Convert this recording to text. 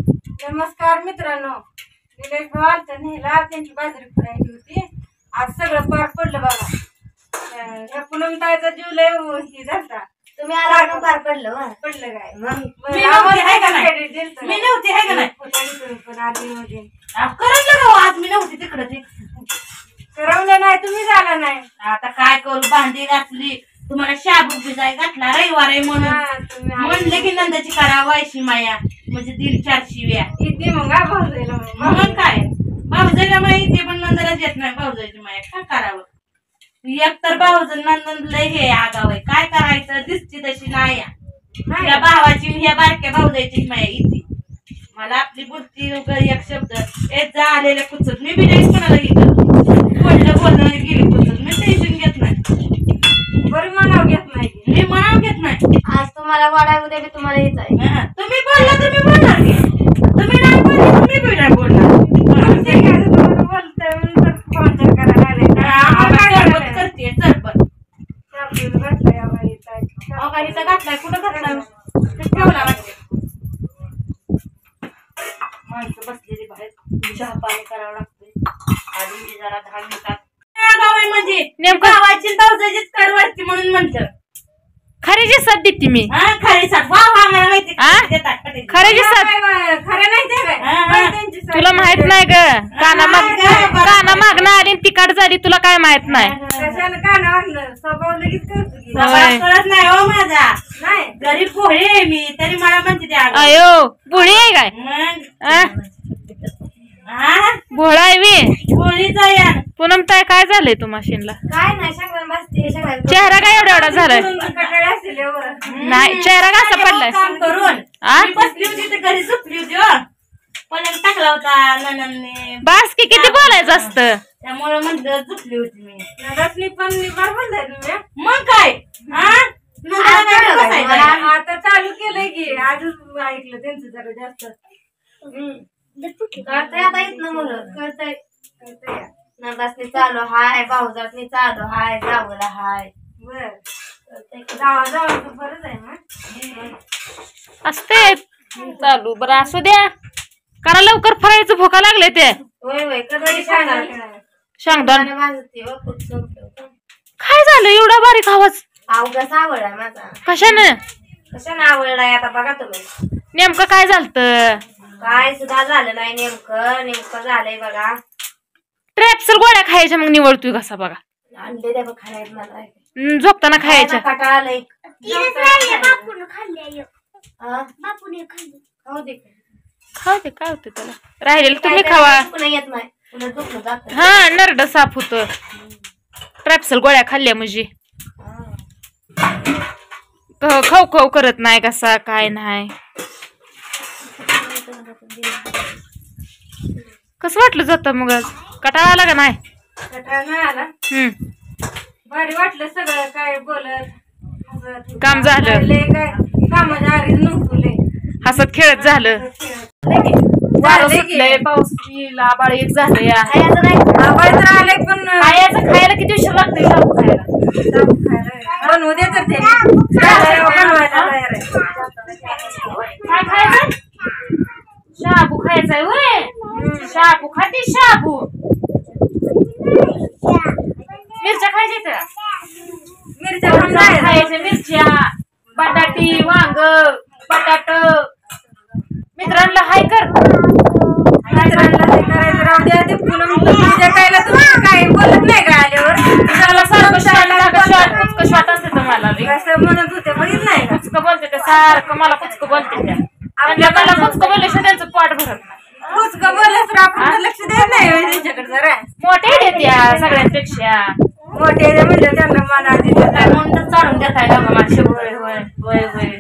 नमस्कार मित्रांनो, निलेश भाऊ नेला त्यांची बाजरी फुलायची होती. आज सगळं पार पडलं बघा. ह्या पूनम ताईचा जीव लय ही झालता. तुम्ही आला पार पडलं पडलं काय मी नव्हती आहे का नाही पण आधी मध्ये करवलं आज मी नव्हती तिकडं ते करवलं नाही, तुम्ही झाला नाही. आता काय करू, भांडी घातली, तुम्हाला शाबू भिजाय घातला रविवार आहे म्हणून म्हणले की नंदाची करा वायशी माया म्हणजे 150-400 व्या इथे मग भाऊजाईला म्हणून काय भाऊजाईला माहिती पण नंदाला येत नाही. भाऊजाईची माया काय करावं, एक तर भाऊजन नंदन लय हे आगाव आहे, काय करायचं दिसती तशी नाही. या भावाची ह्या बारक्या भाऊजाईची माया इथे मला आपली बुद्धी एक शब्द येत जा आलेल्या कुचत मी बी नाही कोणाला बोलणं गेली कुचत मी टेन्शन घेत नाही, बरी मनाव घेत नाही, मी मनाव घेत नाही. आज तुम्हाला वाडा उद्या बी तुम्हाला येत आहे. तुम्ही बोलला तर मी बोलणार की, तुम्ही नाही बोलले तर मी बी नाही बोलणार. करते सरपंच घातलाय कुठं घातलाय ठेवला वाटते. माणसं बसलेली बाहेर चहा पाणी करावं लागतंय. आधी जरा 10 मिनिटात म्हणजे नेमकं गावाची भाऊजाईचीच करवरती म्हणून म्हणलं खरेची साथ देते मी. खरे साथ वा वा मला माहिती खरेची साथ खरं नाही ते काय तुला माहित नाही ग. काना मागणं आली तिकाट झाली तुला काय माहित नाही. कशाला कानावर स्वभाव लगेच करतो की. कळत नाही हो माझा, नाही गरीब पोहे आहे मी तरी मला म्हणते ते अयो बुळी आहे काय भोळा आहे मी पोळीचा यार. पूनम ताई काय झालंय तू मशीनला? काय नाही सगळं बसते चेहरा काय एवढा झालाय? कटाळे असतील नाही चेहरा कसा पडलाय? काम करून बसली होती तर घरी झोपली होती हो. पण टाकला होता ननंदने बास की किती बोलायचं असतं त्यामुळे म्हणलं झोपली होती मी. नगरनी पण बरोबर आहे तुम्ही. मग काय आता चालू केलंय की आजच ऐकलं त्यांचं जरा जास्त कळतंय आता इथनं मुलं कळतंय नंदासनी चालू हाय भाऊजातनी चालू हाय जावला हाय बर जावाचं बरंच आहे ना असते चालू. बरं असू द्या करा लवकर फरायचं भोका लागले ते. होय होय कधी सांगा शेंगदाण माझं काय झालं एवढा बारीक आवाज? अवघाच आवडला माझा. कशानं आवडलाय आता बघा तुम्ही. नेमकं काय झालत? काय सुद्धा झालं नाही, नेमकं झालंय बघा. ट्रॅप्सर गोळ्या खायच्या मग निवडतोय कसा बघा. अंडे द्या बघ खायला मला झोपताना खायच्या. कटाळा लय खाऊ दे काय होतं त्याला राहिलेलं तुम्ही खावा. येत नाही हा नरड साफ होत ट्रॅप्सल गोळ्या खाल्ल्या म्हणजे खाऊ खाऊ करत नाही कसा काय नाही. कसं वाटलं जात मग आज कटाळा आला का नाही? कटाळा नाही आला, भारी वाटलं सगळं काय बोलत काम झालं काय कामाच्या आधी नव्हतं हसत खेळत झालं. वारं सुटलंय पाऊस येईल आबाळ एक झालं या आवाज तर आले पण खायचं खायला किती उशीर लागतोय शाबू खायला? बनवू दे तर ते बनवायला तयार आहे. काय खायचं? शाबू खायचाय होय. शाबू खाते शाबू. मिरच्या खायच्या मिरच्या पण खायच्या मिरच्या बटाटी वांग बटाट मित्रांना हाय कर. मित्रांना ते करायचं राहू द्या. ते पूजा कायला तुम्ही काय बोलत नाही का आल्यावर सारखं शॉट असते तुम्हाला कसं म्हणत होते बघित नाही का कुचकं बोलते ते सारखं मला कुचकं बोलते त्या आपल्याला कुचकं बोलल्याशिवाय त्यांचं पोट भरत नाही. कुचकं बोललं तर आपण लक्ष देत नाही त्यांच्याकडे जरा. मोठे त्या सगळ्यांपेक्षा मोठे म्हणजे त्यांना मना म्हणून चालून देताय का माझ्या. होय होय होय होय